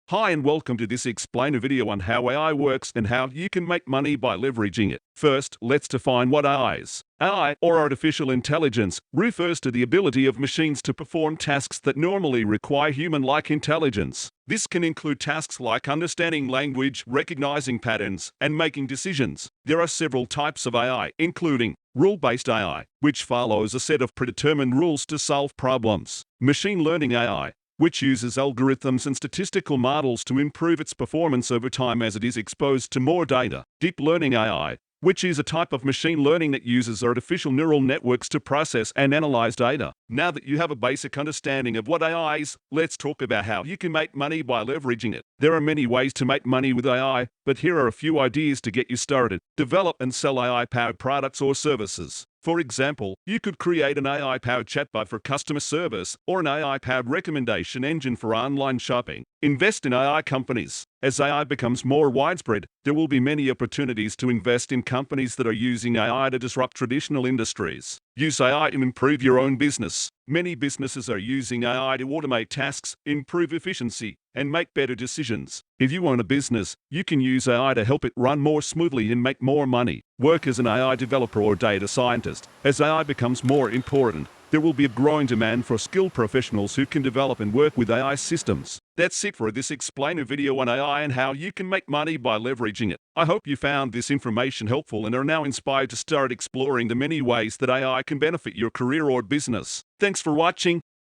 Hi and welcome to this explainer video on how AI works and how you can make money by leveraging it. First, let's define what AI is. AI, or artificial intelligence, refers to the ability of machines to perform tasks that normally require human-like intelligence. This can include tasks like understanding language, recognizing patterns, and making decisions. There are several types of AI, including rule-based AI, which follows a set of predetermined rules to solve problems. Machine learning AI, which uses algorithms and statistical models to improve its performance over time as it is exposed to more data. Deep learning AI, which is a type of machine learning that uses artificial neural networks to process and analyze data. Now that you have a basic understanding of what AI is, let's talk about how you can make money by leveraging it. There are many ways to make money with AI, but here are a few ideas to get you started. Develop and sell AI-powered products or services. For example, you could create an AI-powered chatbot for customer service or an AI-powered recommendation engine for online shopping. Invest in AI companies. As AI becomes more widespread, there will be many opportunities to invest in companies that are using AI to disrupt traditional industries. Use AI to improve your own business. Many businesses are using AI to automate tasks, improve efficiency, and make better decisions. If you own a business, you can use AI to help it run more smoothly and make more money. Work as an AI developer or data scientist. As AI becomes more important, there will be a growing demand for skilled professionals who can develop and work with AI systems. That's it for this explainer video on AI and how you can make money by leveraging it. I hope you found this information helpful and are now inspired to start exploring the many ways that AI can benefit your career or business. Thanks for watching.